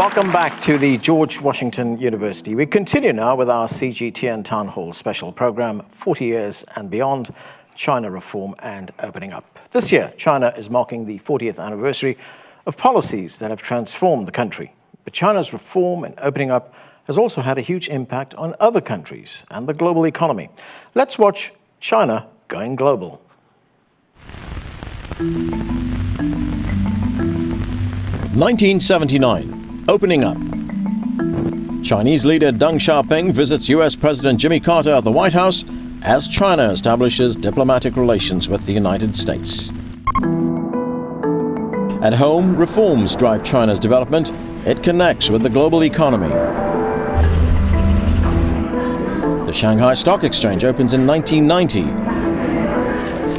Welcome back to the George Washington University. We continue now with our CGTN Town Hall special program, 40 Years and Beyond, China Reform and Opening Up. This year, China is marking the 40th anniversary of policies that have transformed the country. But China's reform and opening up has also had a huge impact on other countries and the global economy. Let's watch China going global. 1979. Opening up. Chinese leader Deng Xiaoping visits U.S. President Jimmy Carter at the White House as China establishes diplomatic relations with the United States. At home, reforms drive China's development. It connects with the global economy. The Shanghai Stock Exchange opens in 1990.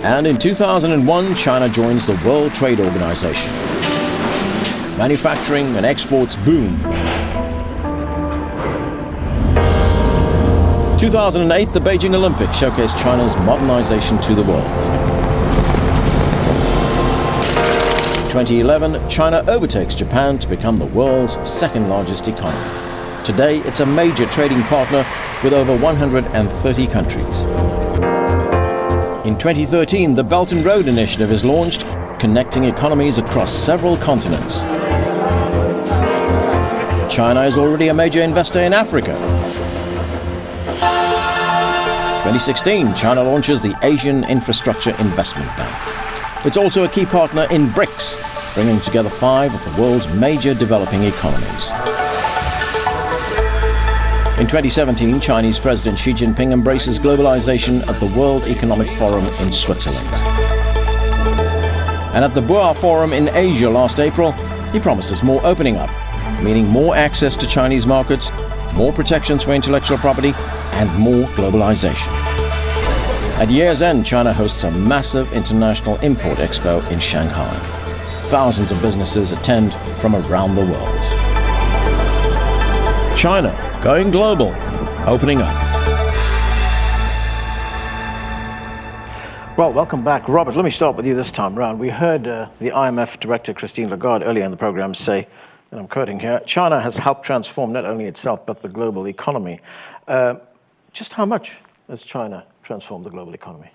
And in 2001, China joins the World Trade Organization. Manufacturing and exports boom. 2008, the Beijing Olympics showcased China's modernization to the world. 2011, China overtakes Japan to become the world's second largest economy. Today, it's a major trading partner with over 130 countries. In 2013, the Belt and Road Initiative is launched, connecting economies across several continents. China is already a major investor in Africa. 2016, China launches the Asian Infrastructure Investment Bank. It's also a key partner in BRICS, bringing together 5 of the world's major developing economies. In 2017, Chinese President Xi Jinping embraces globalization at the World Economic Forum in Switzerland. And at the Boao Forum in Asia last April, he promises more opening up, meaning more access to Chinese markets, more protections for intellectual property, and more globalization. At year's end, China hosts a massive international import expo in Shanghai. Thousands of businesses attend from around the world. China going global, opening up. Well, welcome back. Robert, let me start with you this time around. We heard the IMF Director Christine Lagarde earlier in the program say, and I'm quoting here, China has helped transform not only itself, but the global economy. Just how much has China transformed the global economy?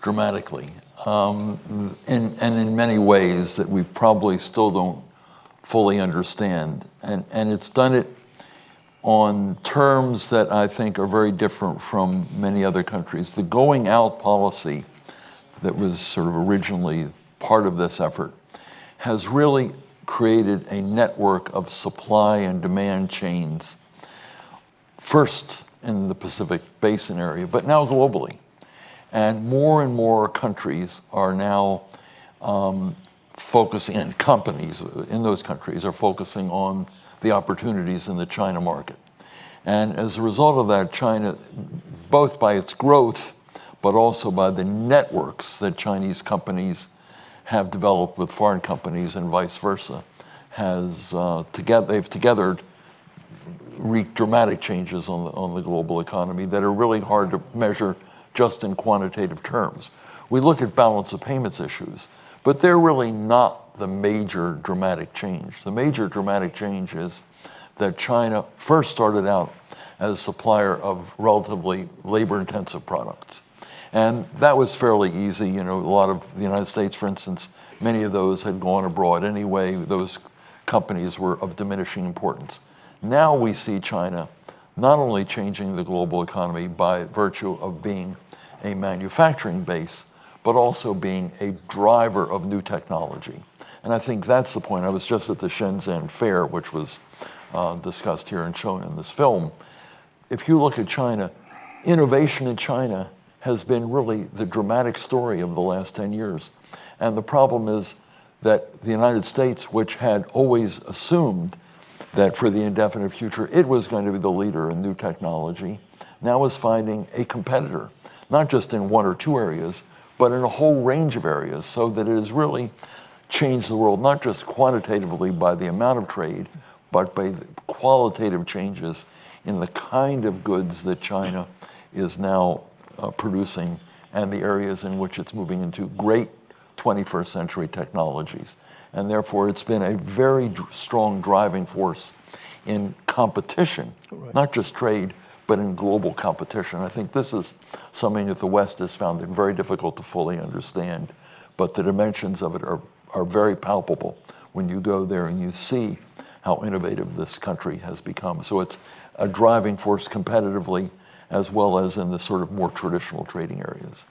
Dramatically, and in many ways that we probably still don't fully understand. And it's done it on terms that I think are very different from many other countries. The going out policy that was sort of originally part of this effort has really created a network of supply and demand chains, first in the Pacific Basin area, but now globally. And more countries are now focusing, and companies in those countries are focusing on the opportunities in the China market. And as a result of that, China, both by its growth, but also by the networks that Chinese companies have developed with foreign companies and vice versa, they've together wreaked dramatic changes on the global economy that are really hard to measure just in quantitative terms. We look at balance of payments issues, but they're really not the major dramatic change. The major dramatic change is that China first started out as a supplier of relatively labor-intensive products. And that was fairly easy. You know, a lot of the United States, for instance, many of those had gone abroad anyway. Those companies were of diminishing importance. Now we see China not only changing the global economy by virtue of being a manufacturing base, but also being a driver of new technology. And I think that's the point. I was just at the Shenzhen Fair, which was discussed here and shown in this film. If you look at China, innovation in China has been really the dramatic story of the last 10 years. And the problem is that the United States, which had always assumed that for the indefinite future, it was going to be the leader in new technology, now is finding a competitor, not just in 1 or 2 areas, but in a whole range of areas, so that it has really changed the world, not just quantitatively by the amount of trade, but by the qualitative changes in the kind of goods that China is now producing and the areas in which it's moving into great 21st century technologies. and therefore it's been a very strong driving force in competition, not just trade, but in global competition. I think this is something that the West has found it very difficult to fully understand, but the dimensions of it are very palpable when you go there and you see how innovative this country has become. So it's a driving force competitively as well as in the sort of more traditional trading areas.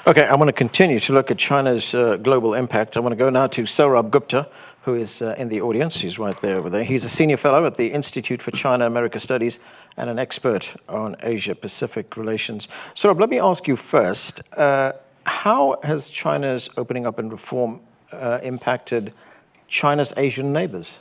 Okay, I want to continue to look at China's global impact. I want to go now to Saurabh Gupta, who is in the audience. He's right there over there. He's a senior fellow at the Institute for China-America Studies and an expert on Asia-Pacific relations. Saurabh, let me ask you first, how has China's opening up and reform impacted China's Asian neighbors?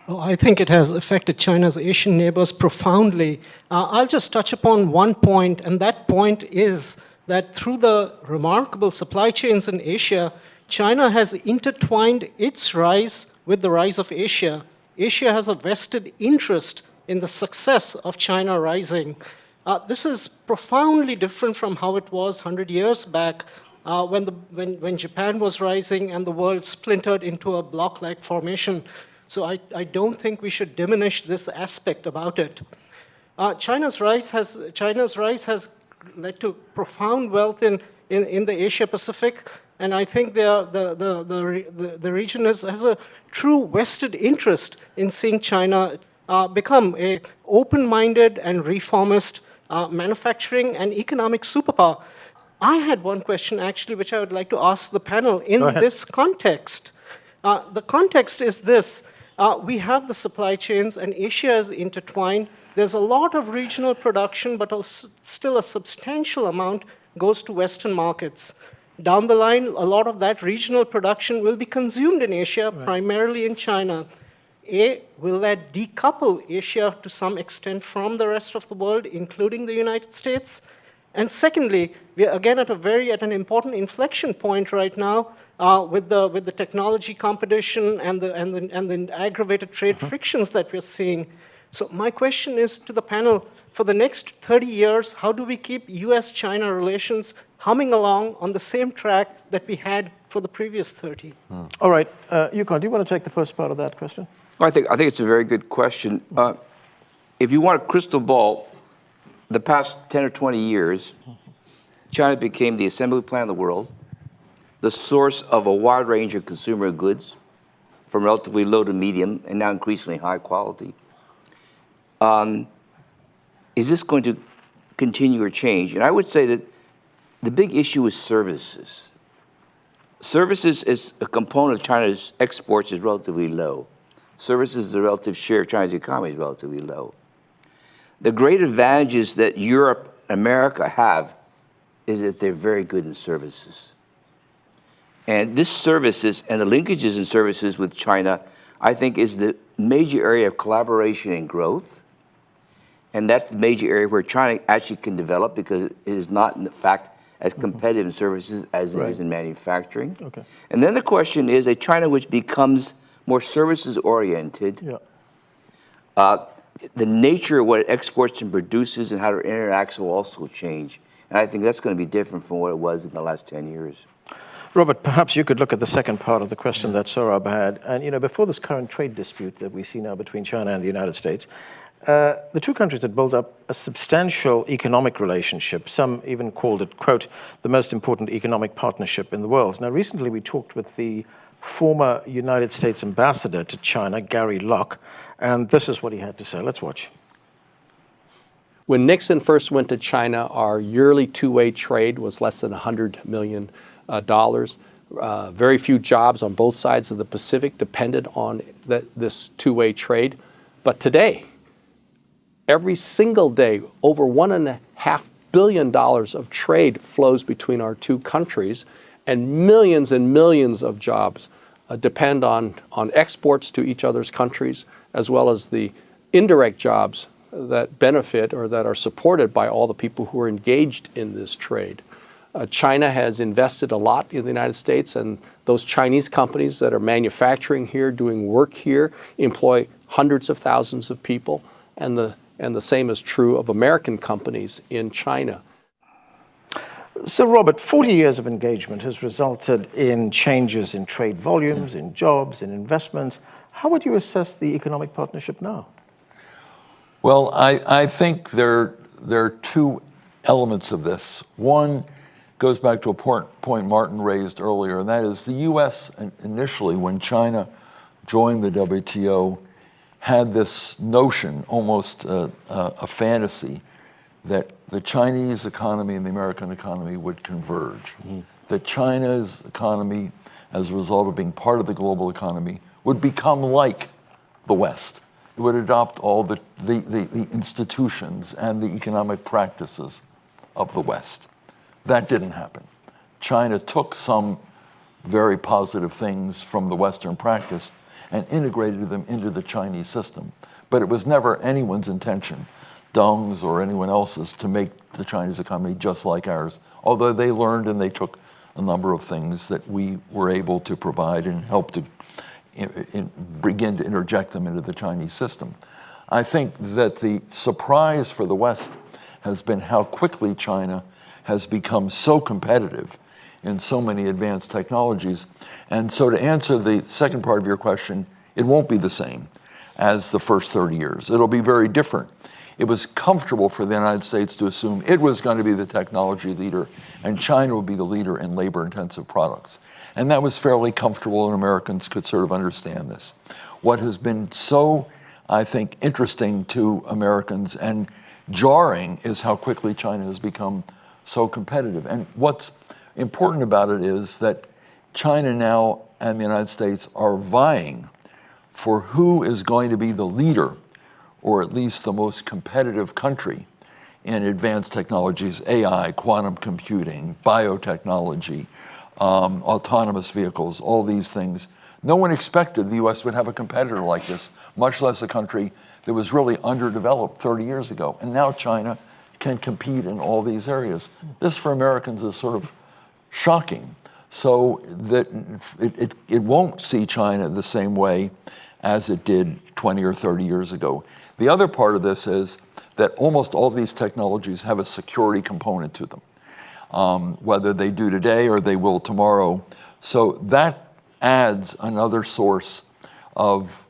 Well, I think it has affected China's Asian neighbors profoundly. I'll just touch upon one point, and that point is that through the remarkable supply chains in Asia, China has intertwined its rise with the rise of Asia. Asia has a vested interest in the success of China rising. This is profoundly different from how it was 100 years back when Japan was rising and the world splintered into a block-like formation. So I don't think we should diminish this aspect about it. China's rise has led to profound wealth in the Asia-Pacific, and I think the region has a true vested interest in seeing China become a open-minded and reformist manufacturing and economic superpower. I had one question, actually, which I would like to ask the panel in this context. The context is this. We have the supply chains, and Asia is intertwined. There's a lot of regional production, but still a substantial amount goes to Western markets. Down the line, a lot of that regional production will be consumed in Asia, primarily in China. Will that decouple Asia to some extent from the rest of the world, including the United States? And secondly, we are again at an important inflection point right now with the technology competition and the aggravated trade frictions that we're seeing. So my question is to the panel, for the next 30 years, how do we keep US-China relations humming along on the same track that we had for the previous 30? All right, Yukon, do you want to take the first part of that question? I think it's a very good question. If you want a crystal ball, the past 10 or 20 years, China became the assembly plant of the world, the source of a wide range of consumer goods, from relatively low to medium, and now increasingly high quality. Is this going to continue or change? And I would say that the big issue is services. Services is a component of China's exports is relatively low. Services, the relative share of China's economy is relatively low. The great advantages that Europe and America have is that they're very good in services. And this services and the linkages in services with China, I think, is the major area of collaboration and growth. And that's the major area where China actually can develop, because it is not, in fact, as competitive in services as it is in manufacturing. Okay. And then the question is, a China which becomes more services-oriented, the nature of what it exports and produces and how it interacts will also change. And I think that's going to be different from what it was in the last 10 years. Robert, perhaps you could look at the second part of the question that Saurabh had. And, before this current trade dispute that we see now between China and the United States, the two countries had built up a substantial economic relationship. Some even called it, quote, the most important economic partnership in the world. Now, recently we talked with the former United States ambassador to China, Gary Locke, and this is what he had to say. Let's watch. When Nixon first went to China, our yearly two-way trade was less than $100 million. Very few jobs on both sides of the Pacific depended on this two-way trade. But today, every single day, over $1.5 billion of trade flows between our two countries, and millions of jobs depend on exports to each other's countries, as well as the indirect jobs that benefit or that are supported by all the people who are engaged in this trade. China has invested a lot in the United States, and those Chinese companies that are manufacturing here, doing work here, employ hundreds of thousands of people, and the same is true of American companies in China. So, Robert, 40 years of engagement has resulted in changes in trade volumes, in jobs, in investments. How would you assess the economic partnership now? Well, I think there are two elements of this. One goes back to a point Martin raised earlier, and that is the U.S. initially, when China joined the WTO, had this notion, almost a fantasy, that the Chinese economy and the American economy would converge. That China's economy, as a result of being part of the global economy, would become like the West. It would adopt all the institutions and the economic practices of the West. That didn't happen. China took some very positive things from the Western practice and integrated them into the Chinese system. But it was never anyone's intention, Deng's or anyone else's, to make the Chinese economy just like ours, although they learned and they took a number of things that we were able to provide and help to begin to interject them into the Chinese system. I think that the surprise for the West has been how quickly China has become so competitive in so many advanced technologies. And so to answer the second part of your question, it won't be the same as the first 30 years. It'll be very different. It was comfortable for the United States to assume it was going to be the technology leader and China would be the leader in labor-intensive products. And that was fairly comfortable, and Americans could sort of understand this. What has been so, I think, interesting to Americans and jarring is how quickly China has become so competitive. And what's important about it is that China now and the United States are vying for who is going to be the leader, or at least the most competitive country in advanced technologies, AI, quantum computing, biotechnology, autonomous vehicles, all these things. No one expected the US would have a competitor like this, much less a country that was really underdeveloped 30 years ago. And now China can compete in all these areas. This for Americans is sort of shocking. So that it won't see China the same way as it did 20 or 30 years ago. The other part of this is that almost all these technologies have a security component to them, whether they do today or they will tomorrow. So that adds another source of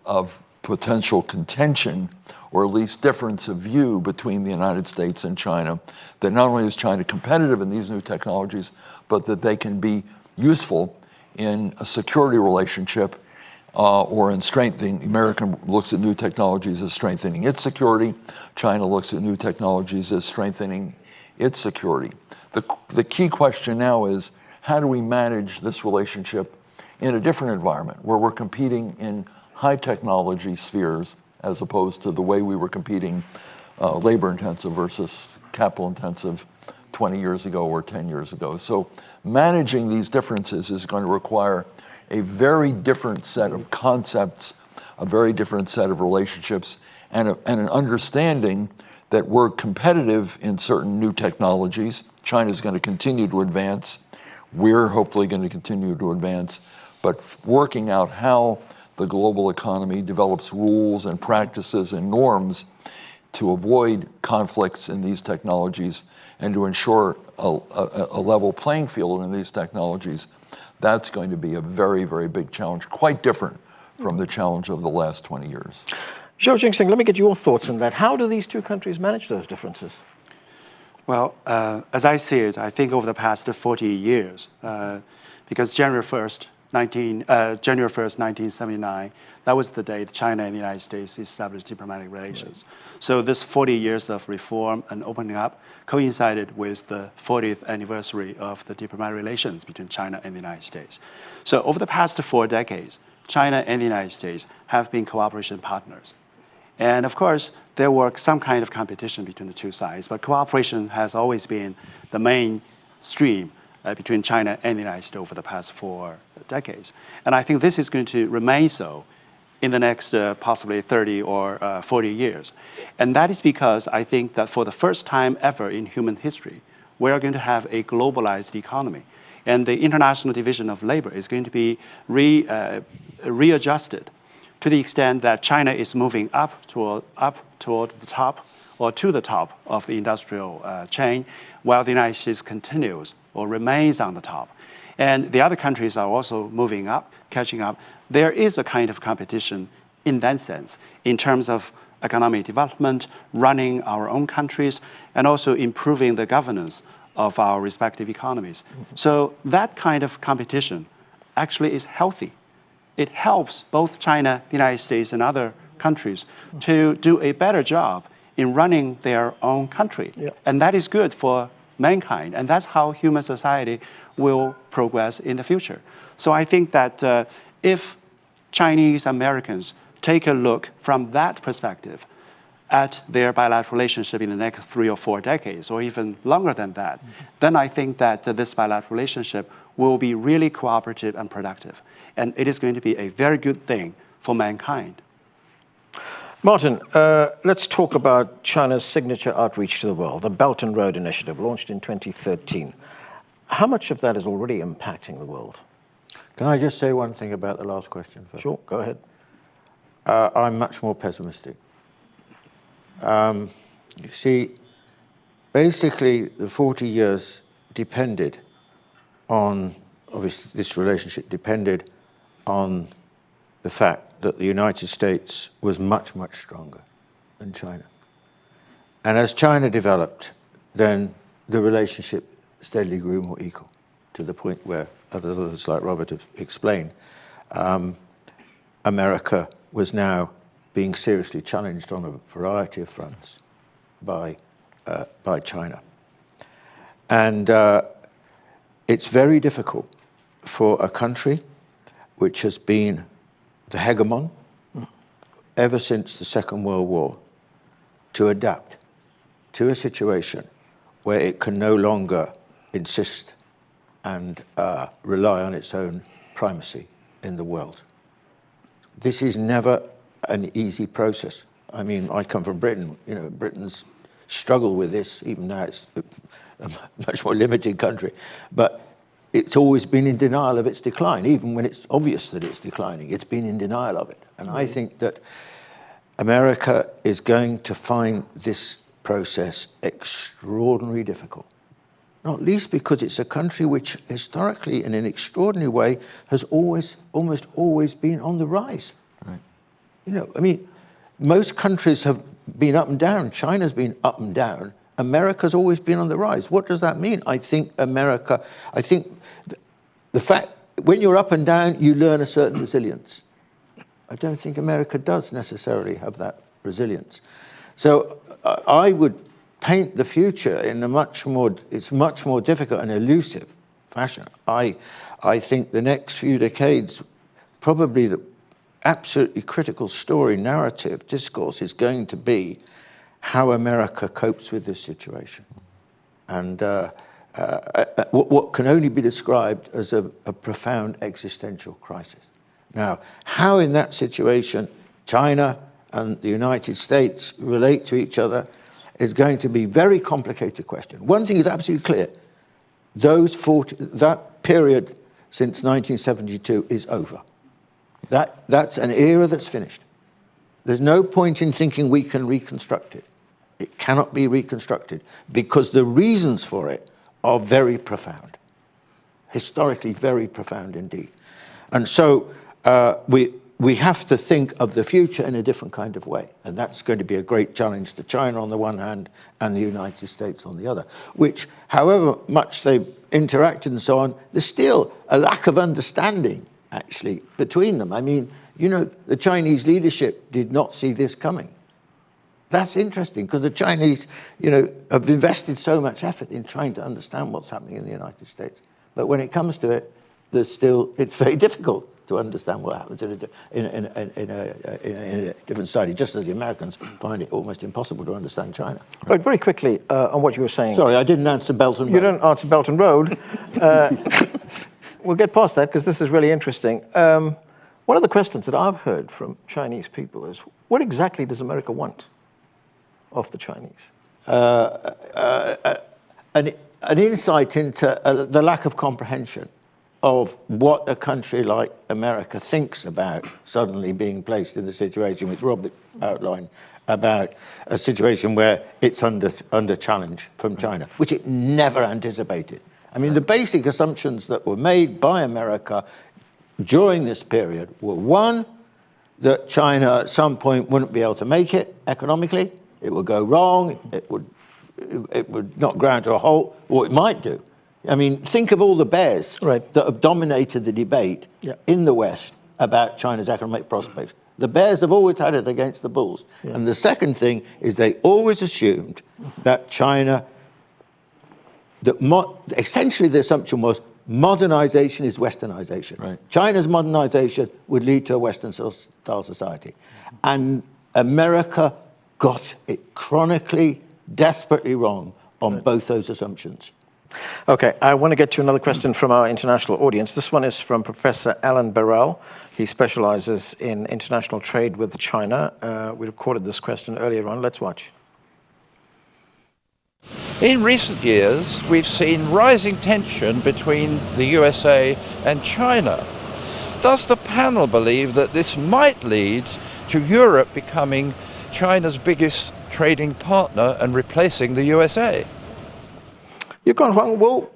potential contention, or at least difference of view between the United States and China, that not only is China competitive in these new technologies, but that they can be useful in a security relationship or in strengthening. America looks at new technologies as strengthening its security. China looks at new technologies as strengthening its security. The key question now is, how do we manage this relationship in a different environment where we're competing in high technology spheres as opposed to the way we were competing labor intensive versus capital intensive 20 years ago or 10 years ago. So managing these differences is going to require a very different set of concepts, a very different set of relationships, and an understanding that we're competitive in certain new technologies. China's going to continue to advance. We're hopefully going to continue to advance. But working out how the global economy develops rules and practices and norms to avoid conflicts in these technologies and to ensure a level playing field in these technologies, that's going to be a very, very big challenge, quite different from the challenge of the last 20 years. Zhou Jingxing, let me get your thoughts on that. How do these two countries manage those differences? Well, as I see it, I think over the past 40 years, because January 1st, 1979, that was the day that China and the United States established diplomatic relations. Right. So this 40 years of reform and opening up coincided with the 40th anniversary of the diplomatic relations between China and the United States. So over the past 4 decades, China and the United States have been cooperation partners. And of course, there were some kind of competition between the two sides, but cooperation has always been the main stream between China and the United States over the past 4 decades. And I think this is going to remain so in the next possibly 30 or 40 years. And that is because I think that for the first time ever in human history, we are going to have a globalized economy. And the international division of labor is going to be readjusted to the extent that China is moving up toward the top, or to the top of the industrial chain, while the United States continues or remains on the top. And the other countries are also moving up, catching up. There is a kind of competition in that sense, in terms of economic development, running our own countries, and also improving the governance of our respective economies. So that kind of competition actually is healthy. It helps both China, the United States, and other countries to do a better job in running their own country. And that is good for mankind. And that's how human society will progress in the future. So I think that if Chinese Americans take a look from that perspective at their bilateral relationship in the next 3 or 4 decades, or even longer than that, then I think that this bilateral relationship will be really cooperative and productive. And it is going to be a very good thing for mankind. Martin, let's talk about China's signature outreach to the world, the Belt and Road Initiative, launched in 2013. How much of that is already impacting the world? Can I just say one thing about the last question first? Sure, go ahead. I'm much more pessimistic. You see, basically, the 40 years depended on, obviously, this relationship depended on the fact that the United States was much, much stronger than China. And as China developed, then the relationship steadily grew more equal, to the point where others like Robert have explained, America was now being seriously challenged on a variety of fronts by China. And it's very difficult for a country which has been the hegemon ever since the Second World War to adapt to a situation where it can no longer insist and rely on its own primacy in the world. This is never an easy process. I mean, I come from Britain. You know, Britain's struggled with this, even now it's a much more limited country. But it's always been in denial of its decline, even when it's obvious that it's declining. It's been in denial of it. And I think that America is going to find this process extraordinarily difficult. Not least because it's a country which historically, in an extraordinary way, has almost always been on the rise. Right. You know, I mean, most countries have been up and down. China's been up and down. America's always been on the rise. What does that mean? I think the fact, when you're up and down, you learn a certain resilience. I don't think America does necessarily have that resilience. So I would paint the future in a much more difficult and elusive fashion. I think the next few decades, probably the absolutely critical story, narrative, discourse is going to be how America copes with this situation. And what can only be described as a profound existential crisis. Now, how in that situation China and the United States relate to each other is going to be a very complicated question. One thing is absolutely clear. That period since 1972 is over. That's an era that's finished. There's no point in thinking we can reconstruct it. It cannot be reconstructed because the reasons for it are very profound, historically very profound indeed. And so we have to think of the future in a different kind of way. And that's going to be a great challenge to China on the one hand and the United States on the other, which, however much they've interacted and so on, there's still a lack of understanding, actually, between them. I mean, you know, the Chinese leadership did not see this coming. That's interesting because the Chinese, you know, have invested so much effort in trying to understand what's happening in the United States. But when it comes to it, it's very difficult to understand what happens in a different society, just as the Americans find it almost impossible to understand China. Right, very quickly on what you were saying. Sorry, I didn't answer Belt and Road. You didn't answer Belt and Road. We'll get past that because this is really interesting. One of the questions that I've heard from Chinese people is, what exactly does America want of the Chinese? An insight into the lack of comprehension of what a country like America thinks about suddenly being placed in the situation which Robert outlined, about a situation where it's under challenge from China, which it never anticipated. I mean, the basic assumptions that were made by America during this period were, one, that China at some point wouldn't be able to make it economically, it would go wrong, it would not ground to a halt, or it might do. I mean, think of all the bears that have dominated the debate in the West about China's economic prospects. The bears have always had it against the bulls. And the second thing is they always assumed that China, essentially the assumption was modernization is westernization. Right. China's modernization would lead to a Western-style society. And America got it chronically, desperately wrong on both those assumptions. Okay, I want to get to another question from our international audience. This one is from Professor Alan Burrell. He specializes in international trade with China. We recorded this question earlier on. Let's watch. In recent years, we've seen rising tension between the USA and China. Does the panel believe that this might lead to Europe becoming China's biggest trading partner and replacing the USA? Yukon Huang, will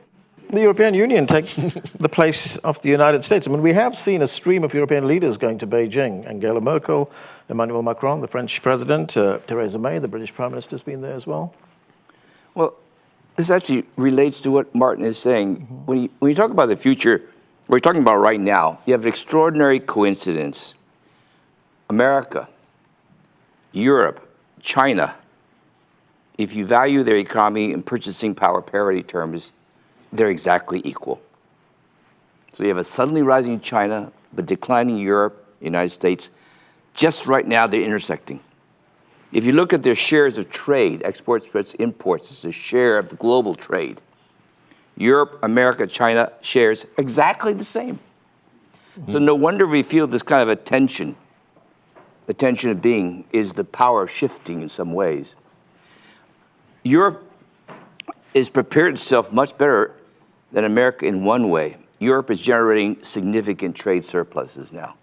the European Union take the place of the United States? I mean, we have seen a stream of European leaders going to Beijing. Angela Merkel, Emmanuel Macron, the French president, Theresa May, the British Prime Minister, has been there as well. Well, this actually relates to what Martin is saying. When you talk about the future, we're talking about right now, you have an extraordinary coincidence. America, Europe, China, if you value their economy in purchasing power parity terms, they're exactly equal. So you have a suddenly rising China, but declining Europe, United States. Just right now, they're intersecting. If you look at their shares of trade, exports versus imports, it's a share of the global trade. Europe, America, China shares exactly the same. So no wonder we feel this kind of a tension. The tension of being is the power shifting in some ways. Europe has prepared itself much better than America in one way. Europe is generating significant trade surpluses now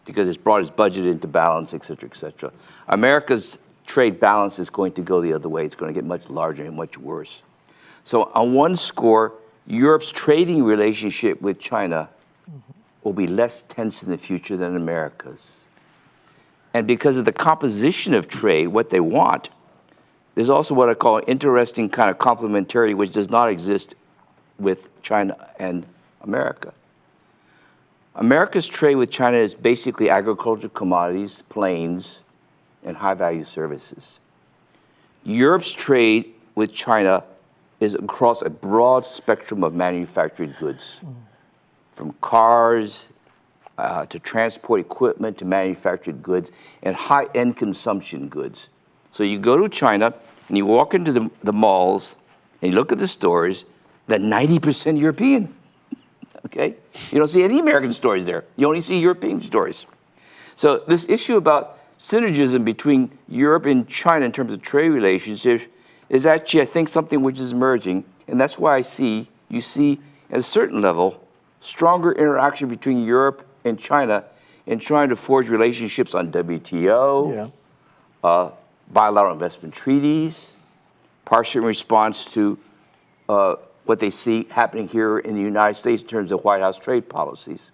because it's brought its budget into balance, et cetera, et cetera. America's trade balance is going to go the other way. It's going to get much larger and much worse. So on one score, Europe's trading relationship with China will be less tense in the future than America's. And because of the composition of trade, what they want, there's also what I call an interesting kind of complementarity which does not exist with China and America. America's trade with China is basically agricultural commodities, planes, and high-value services. Europe's trade with China is across a broad spectrum of manufactured goods, from cars to transport equipment to manufactured goods and high-end consumption goods. So you go to China and you walk into the malls and you look at the stores, they're 90% European, okay? You don't see any American stores there. You only see European stores. So this issue about synergism between Europe and China in terms of trade relationships is actually, I think, something which is emerging. And that's why you see at a certain level, stronger interaction between Europe and China in trying to forge relationships on WTO, bilateral investment treaties, partially in response to what they see happening here in the United States in terms of White House trade policies.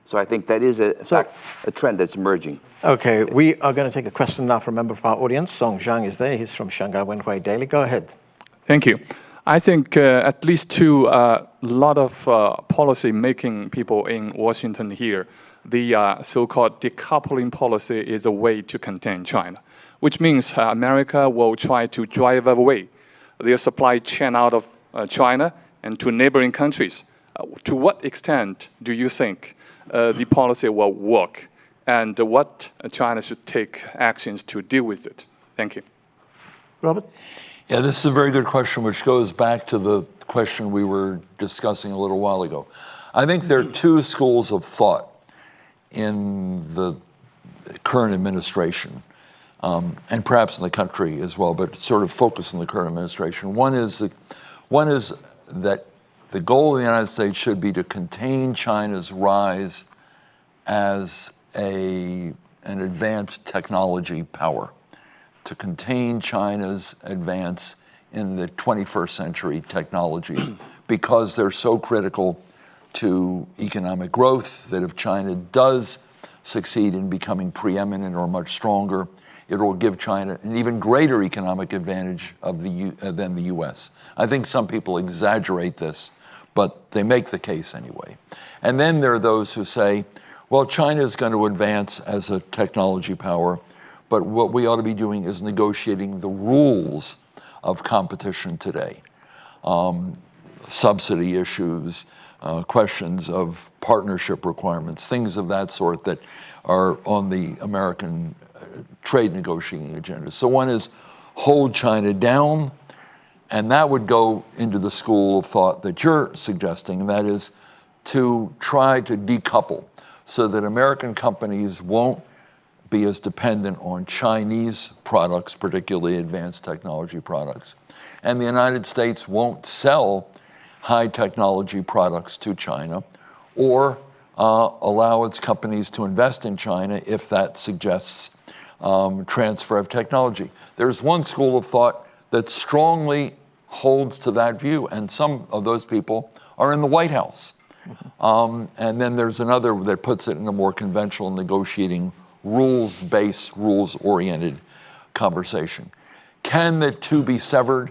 So I think that is, in fact, a trend that's emerging. Okay, we are going to take a question now from a member of our audience. Song Zhang is there. He's from Shanghai Wenhui Daily. Go ahead. Thank you. I think at least to a lot of policy-making people in Washington here, the so-called decoupling policy is a way to contain China, which means America will try to drive away their supply chain out of China and to neighboring countries. To what extent do you think the policy will work, and what China should take actions to deal with it? Thank you. Robert? Yeah, this is a very good question, which goes back to the question we were discussing a little while ago. I think there are two schools of thought in the current administration, and perhaps in the country as well, but sort of focus on the current administration. One is that The goal of the United States should be to contain China's rise as an advanced technology power, to contain China's advance in the 21st century technologies, because they're so critical to economic growth, that if China does succeed in becoming preeminent or much stronger, it will give China an even greater economic advantage than the US. I think some people exaggerate this, but they make the case anyway. And then there are those who say, well, China is going to advance as a technology power, but what we ought to be doing is negotiating the rules of competition today. Subsidy issues, questions of partnership requirements, things of that sort that are on the American trade negotiating agenda. So one is hold China down, and that would go into the school of thought that you're suggesting, and that is to try to decouple so that American companies won't be as dependent on Chinese products, particularly advanced technology products, and the United States won't sell high technology products to China, or allow its companies to invest in China if that suggests transfer of technology. There's one school of thought that strongly holds to that view, and some of those people are in the White House. And then there's another that puts it in a more conventional negotiating rules-based, rules-oriented conversation. Can the two be severed?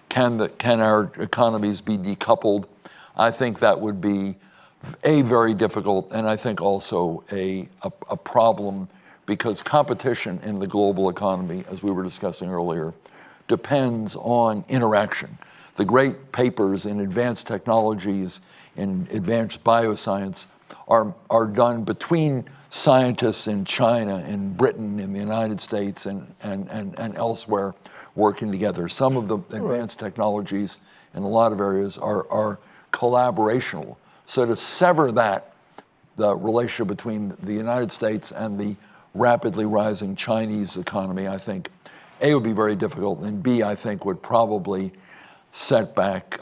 Can our economies be decoupled? I think that would be very difficult, and I think also a problem, because competition in the global economy, as we were discussing earlier, depends on interaction. The great papers in advanced technologies, in advanced bioscience, are done between scientists in China, in Britain, in the United States, and elsewhere working together. Some of the advanced technologies in a lot of areas are collaborational. So to sever that, the relationship between the United States and the rapidly rising Chinese economy, I think, A, would be very difficult, and B, I think would probably set back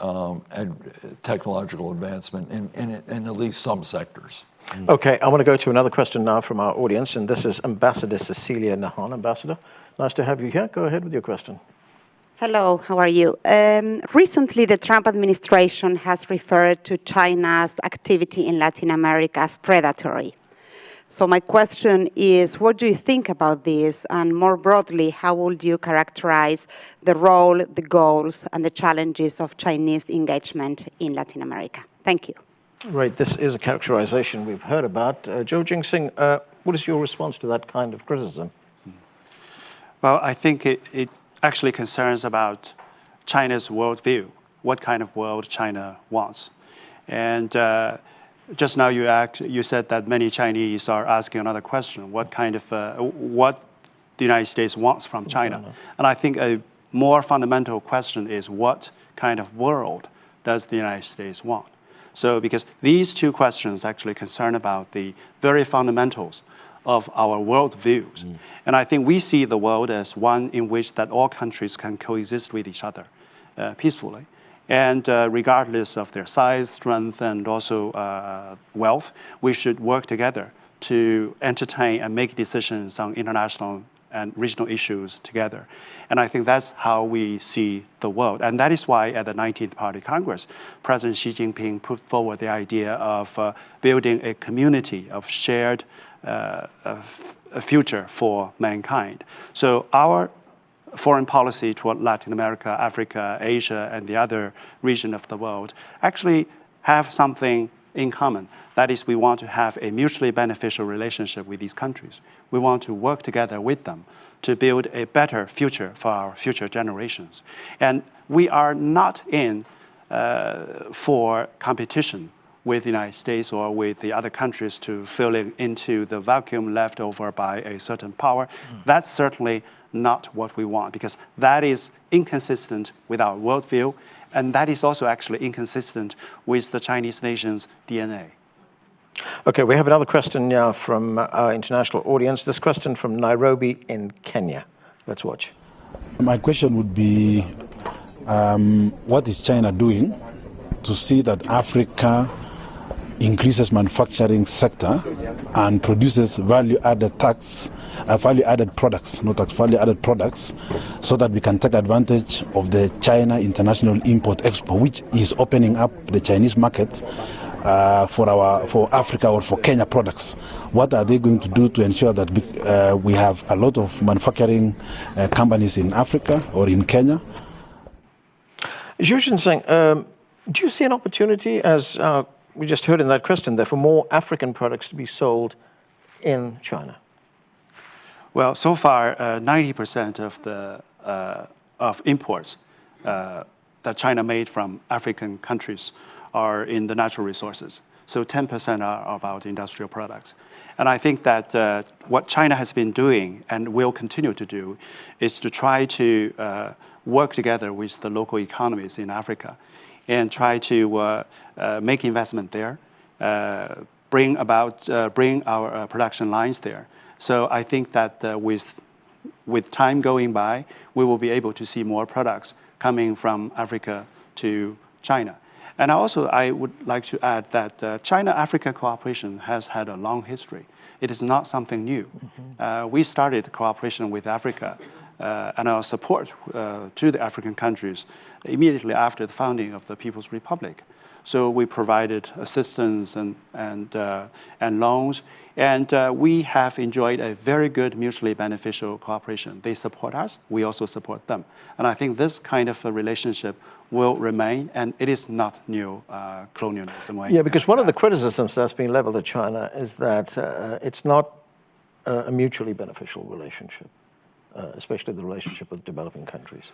technological advancement in at least some sectors. Okay, I want to go to another question now from our audience, and this is Ambassador Cecilia Nahan. Ambassador, nice to have you here. Go ahead with your question. Hello, how are you? Recently, the Trump administration has referred to China's activity in Latin America as predatory. So my question is, what do you think about this? And more broadly, how would you characterize the role, the goals, and the challenges of Chinese engagement in Latin America? Thank you. Right, this is a characterization we've heard about. Zhou Jingsing, what is your response to that kind of criticism? Well, I think it actually concerns about China's worldview, what kind of world China wants. And just now you said that many Chinese are asking another question, what the United States wants from China. And I think a more fundamental question is, what kind of world does the United States want? So because these two questions actually concern about the very fundamentals of our worldviews. And I think we see the world as one in which that all countries can coexist with each other peacefully. And regardless of their size, strength, and also wealth, we should work together to entertain and make decisions on international and regional issues together. And I think that's how we see the world. And that is why at the 19th Party Congress, President Xi Jinping put forward the idea of building a community of shared a future for mankind. So our foreign policy toward Latin America, Africa, Asia, and the other region of the world actually have something in common. That is, we want to have a mutually beneficial relationship with these countries. We want to work together with them to build a better future for our future generations. And we are not in for competition with the United States or with the other countries to fill into the vacuum left over by a certain power. That's certainly not what we want, because that is inconsistent with our worldview, and that is also actually inconsistent with the Chinese nation's DNA. Okay, we have another question now from our international audience. This question from Nairobi in Kenya. Let's watch. My question would be, what is China doing to see that Africa increases manufacturing sector and produces value-added products, not tax, value-added products, so that we can take advantage of the China International Import-Expo, which is opening up the Chinese market for Africa or for Kenya products. What are they going to do to ensure that we have a lot of manufacturing companies in Africa or in Kenya? Zhu Xinseng, do you see an opportunity, as we just heard in that question there, for more African products to be sold in China? Well, so far, 90% of imports that China made from African countries are in the natural resources. So 10% are about industrial products. And I think that what China has been doing and will continue to do is to try to work together with the local economies in Africa and try to make investment there, bring our production lines there. So I think that with time going by, we will be able to see more products coming from Africa to China. And also, I would like to add that China-Africa cooperation has had a long history. It is not something new. We started cooperation with Africa and our support to the African countries immediately after the founding of the People's Republic. So we provided assistance and loans, and we have enjoyed a very good mutually beneficial cooperation. They support us, we also support them. And I think this kind of a relationship will remain, and it is not new colonialism. Yeah, because one of the criticisms that's been leveled at China is that it's not a mutually beneficial relationship, especially the relationship with developing countries.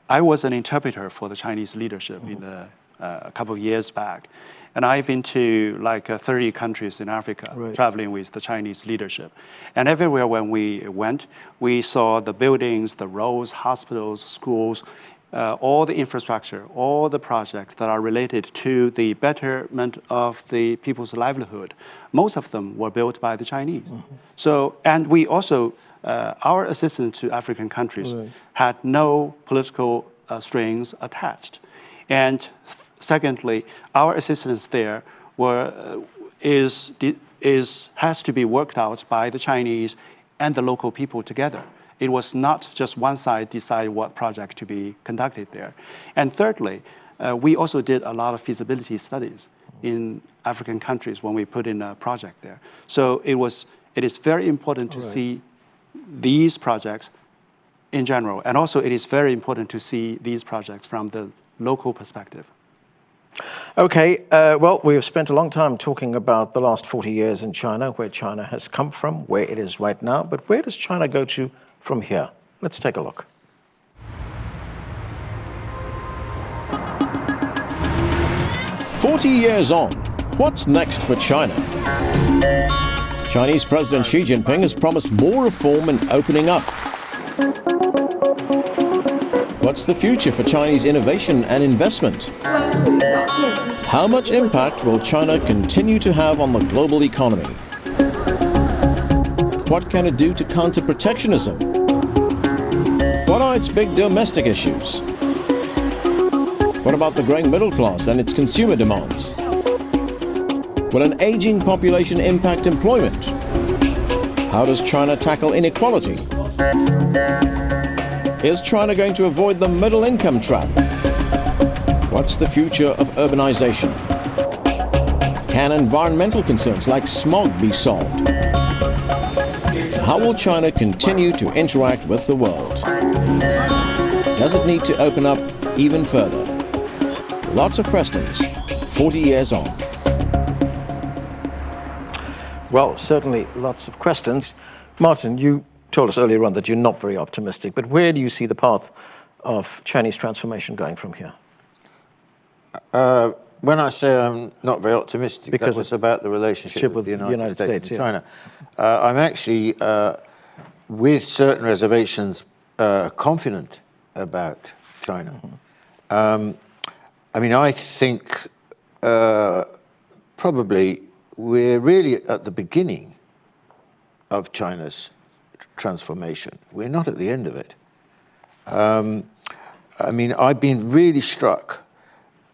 I was an interpreter for the Chinese leadership in a couple of years back. And I've been to like 30 countries in Africa, traveling with the Chinese leadership. And everywhere when we went, we saw the buildings, the roads, hospitals, schools, all the infrastructure, all the projects that are related to the betterment of the people's livelihood. Most of them were built by the Chinese. So, and we also, our assistance to African countries had no political strings attached. And secondly, our assistance there has to be worked out by the Chinese and the local people together. It was not just one side decide what project to be conducted there. And thirdly, we also did a lot of feasibility studies in African countries when we put in a project there. So it is very important to see these projects in general. And also it is very important to see these projects from the local perspective. Okay, well, we have spent a long time talking about the last 40 years in China, where China has come from, where it is right now, but where does China go to from here? Let's take a look. "40 years on, what's next for China?" Chinese President Xi Jinping has promised more reform and opening up. What's the future for Chinese innovation and investment? How much impact will China continue to have on the global economy? What can it do to counter protectionism? What are its big domestic issues? What about the growing middle class and its consumer demands? Will an aging population impact employment? How does China tackle inequality? Is China going to avoid the middle income trap? What's the future of urbanization? Can environmental concerns like smog be solved? How will China continue to interact with the world? Does it need to open up even further? Lots of questions, 40 years on. Well, certainly lots of questions. Martin, you told us earlier on that you're not very optimistic, but where do you see the path of Chinese transformation going from here? When I say I'm not very optimistic, because it's about the relationship with the United States and China. I'm actually, with certain reservations, confident about China. I mean, I think probably we're really at the beginning of China's transformation. We're not at the end of it. I mean, I've been really struck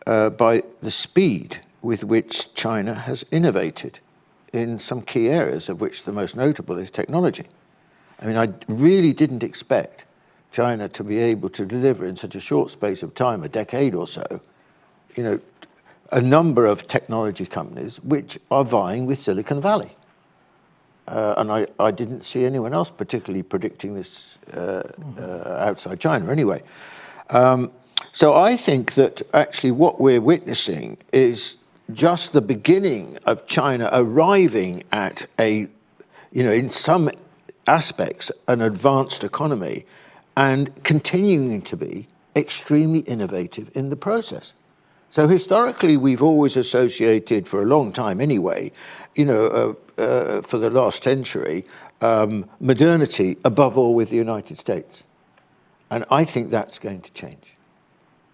by the speed with which China has innovated in some key areas, of which the most notable is technology. I mean, I really didn't expect China to be able to deliver in such a short space of time, a decade or so, you know, a number of technology companies which are vying with Silicon Valley. And I didn't see anyone else particularly predicting this outside China anyway. So I think that actually what we're witnessing is just the beginning of China arriving at a, you know, in some aspects, an advanced economy and continuing to be extremely innovative in the process. So historically, we've always associated, for a long time anyway, you know, for the last century, modernity above all with the United States. And I think that's going to change.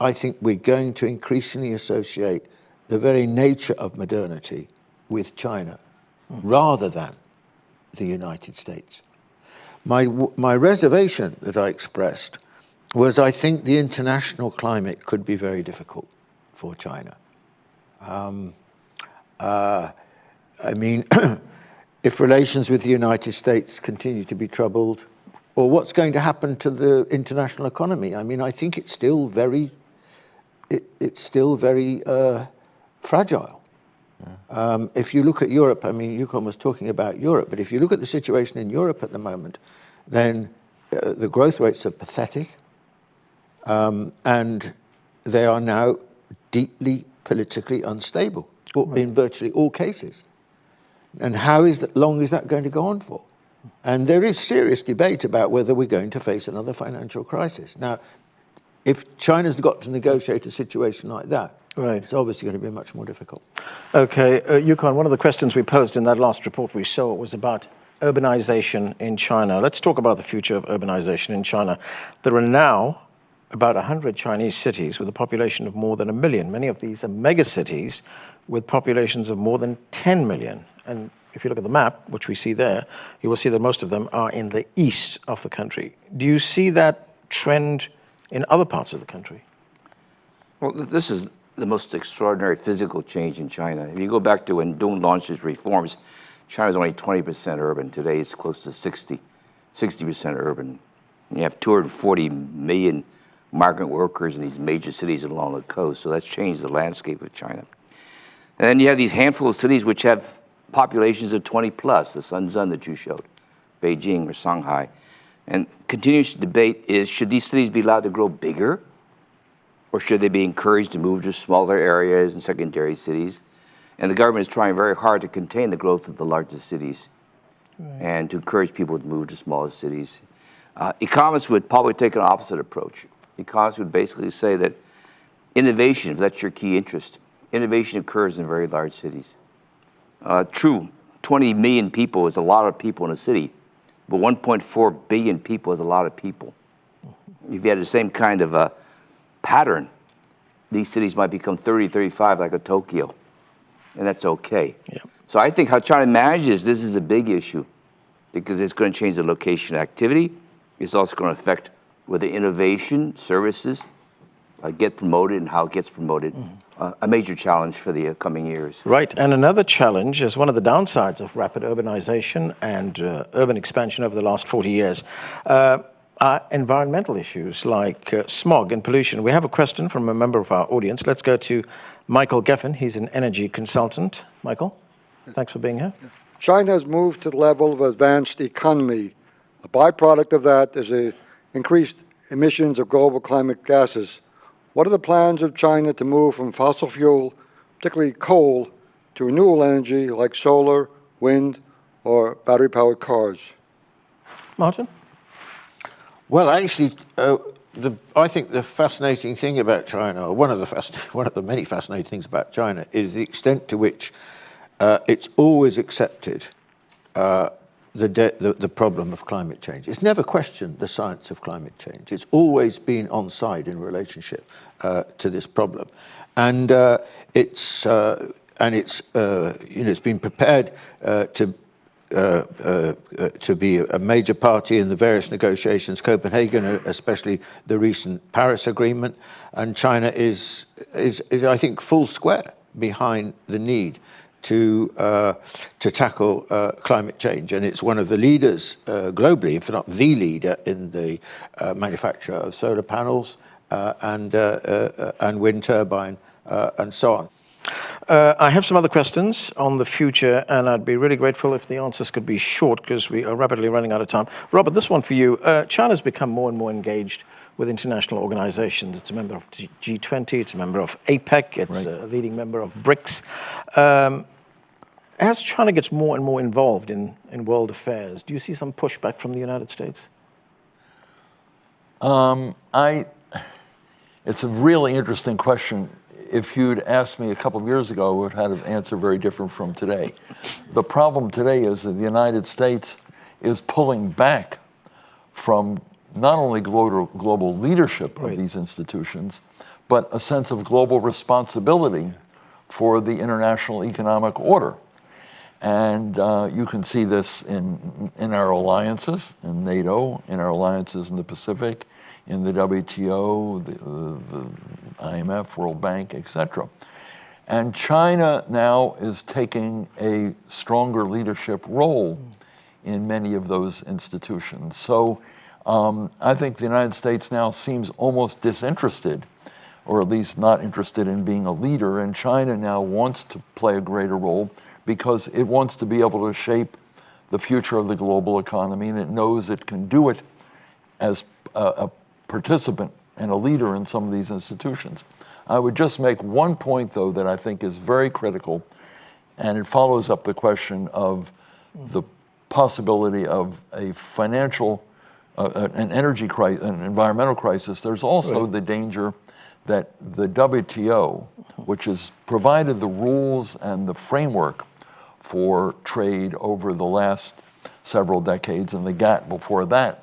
I think we're going to increasingly associate the very nature of modernity with China rather than the United States. My reservation that I expressed was I think the international climate could be very difficult for China. I mean, if relations with the United States continue to be troubled, or what's going to happen to the international economy? I mean, I think it's still very, fragile. If you look at Europe, I mean, Yukon was talking about Europe, but if you look at the situation in Europe at the moment, then the growth rates are pathetic, and they are now deeply politically unstable in virtually all cases. And how long is that going to go on for? And there is serious debate about whether we're going to face another financial crisis. Now, if China's got to negotiate a situation like that, it's obviously going to be much more difficult. Okay, Yukon, one of the questions we posed in that last report we saw was about urbanization in China. Let's talk about the future of urbanization in China. There are now about 100 Chinese cities with a population of more than 1 million. Many of these are megacities with populations of more than 10 million. And if you look at the map, which we see there, you will see that most of them are in the east of the country. Do you see that trend in other parts of the country? Well, this is the most extraordinary physical change in China. If you go back to when Deng launched his reforms, China was only 20% urban. Today it's close to 60% urban. And you have 240 million migrant workers in these major cities along the coast. So that's changed the landscape of China. And then you have these handful of cities which have populations of 20 plus, the Shenzhen that you showed, Beijing or Shanghai. And continuous debate is, should these cities be allowed to grow bigger? Or should they be encouraged to move to smaller areas and secondary cities? And the government is trying very hard to contain the growth of the largest cities and to encourage people to move to smaller cities. Economists would probably take an opposite approach. Economists would basically say that innovation, if that's your key interest, innovation occurs in very large cities. True, 20 million people is a lot of people in a city, but 1.4 billion people is a lot of people. If you had the same kind of a pattern, these cities might become 30, 35 like a Tokyo, and that's okay. So I think how China manages this is a big issue because it's going to change the location of activity. It's also going to affect whether innovation, services get promoted and how it gets promoted. A major challenge for the coming years. Right, and another challenge is one of the downsides of rapid urbanization and urban expansion over the last 40 years are environmental issues like smog and pollution. We have a question from a member of our audience. Let's go to Michael Geffen. He's an energy consultant. Michael, thanks for being here. China has moved to the level of advanced economy. A byproduct of that is increased emissions of global climate gases. What are the plans of China to move from fossil fuel, particularly coal, to renewable energy like solar, wind, or battery-powered cars? Martin? Well, actually, I think the fascinating thing about China, or one of the many fascinating things about China, is the extent to which it's always accepted the problem of climate change. It's never questioned the science of climate change. It's always been on side in relationship to this problem, and it's been prepared to to be a major party in the various negotiations, Copenhagen, especially the recent Paris Agreement, and China is I think, full square behind the need to tackle climate change, and it's one of the leaders globally, if not the leader, in the manufacture of solar panels and wind turbine and so on. I have some other questions on the future, and I'd be really grateful if the answers could be short because we are rapidly running out of time. Robert, this one for you. China's become more and more engaged with international organizations. It's a member of G20, it's a member of APEC, it's a leading member of BRICS. As China gets more and more involved in world affairs, do you see some pushback from the United States? It's a really interesting question. If you'd asked me a couple of years ago, I would have had an answer very different from today. The problem today is that the United States is pulling back from not only global leadership of these institutions, but a sense of global responsibility for the international economic order. And you can see this in our alliances, in NATO, in our alliances in the Pacific, in the WTO, the IMF, World Bank, etc. And China now is taking a stronger leadership role in many of those institutions. So I think the United States now seems almost disinterested, or at least not interested in being a leader, and China now wants to play a greater role because it wants to be able to shape the future of the global economy, and it knows it can do it as a participant and a leader in some of these institutions. I would just make one point, though, that I think is very critical, and it follows up the question of the possibility of a financial, an energy crisis, an environmental crisis. There's also the danger that the WTO, which has provided the rules and the framework for trade over the last several decades, and the GATT before that,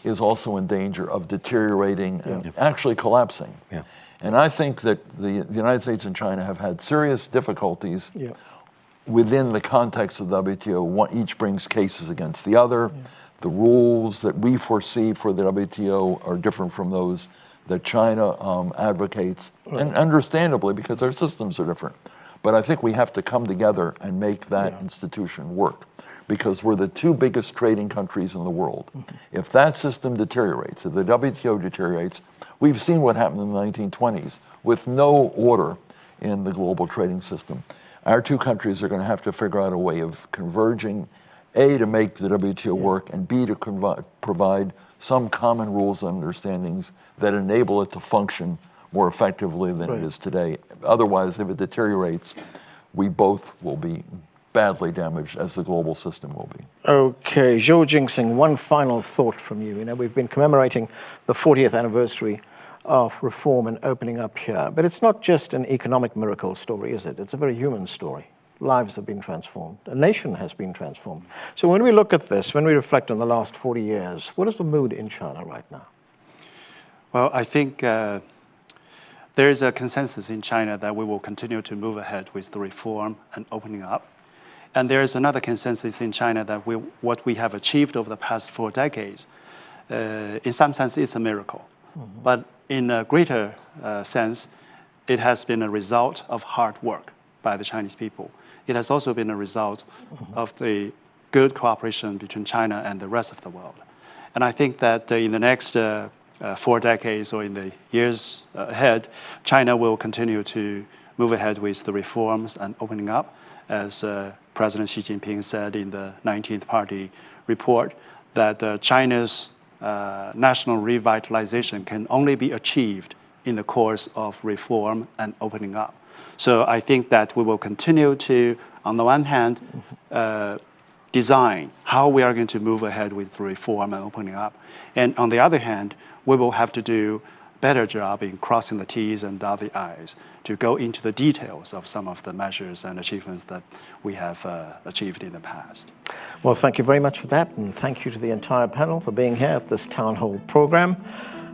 is also in danger of deteriorating and actually collapsing. And I think that the United States and China have had serious difficulties within the context of the WTO. Each brings cases against the other. The rules that we foresee for the WTO are different from those that China advocates, and understandably, because their systems are different. But I think we have to come together and make that institution work, because we're the two biggest trading countries in the world. If that system deteriorates, if the WTO deteriorates, we've seen what happened in the 1920s with no order in the global trading system. Our two countries are going to have to figure out a way of converging, A, to make the WTO work, and B, to provide some common rules and understandings that enable it to function more effectively than it is today. Otherwise, if it deteriorates, we both will be badly damaged, as the global system will be. Okay, Zhou Jingxing, one final thought from you. You know, we've been commemorating the 40th anniversary of reform and opening up here, but it's not just an economic miracle story, is it? It's a very human story. Lives have been transformed. A nation has been transformed. So when we look at this, when we reflect on the last 40 years, what is the mood in China right now? Well, I think there is a consensus in China that we will continue to move ahead with the reform and opening up. And there is another consensus in China that what we have achieved over the past 4 decades, in some sense, is a miracle. But in a greater sense, it has been a result of hard work by the Chinese people. It has also been a result of the good cooperation between China and the rest of the world. And I think that in the next 4 decades or in the years ahead, China will continue to move ahead with the reforms and opening up, as President Xi Jinping said in the 19th Party report, that China's national revitalization can only be achieved in the course of reform and opening up. So I think that we will continue to, on the one hand, design how we are going to move ahead with reform and opening up. And on the other hand, we will have to do a better job in crossing the T's and dot the I's to go into the details of some of the measures and achievements that we have achieved in the past. Well, thank you very much for that, and thank you to the entire panel for being here at this town hall program.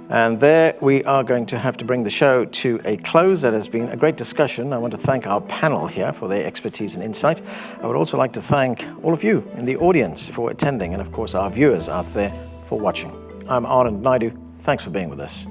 And there we are going to have to bring the show to a close. That has been a great discussion. I want to thank our panel here for their expertise and insight. I would also like to thank all of you in the audience for attending, and of course our viewers out there for watching. I'm Anand Naidu. Thanks for being with us.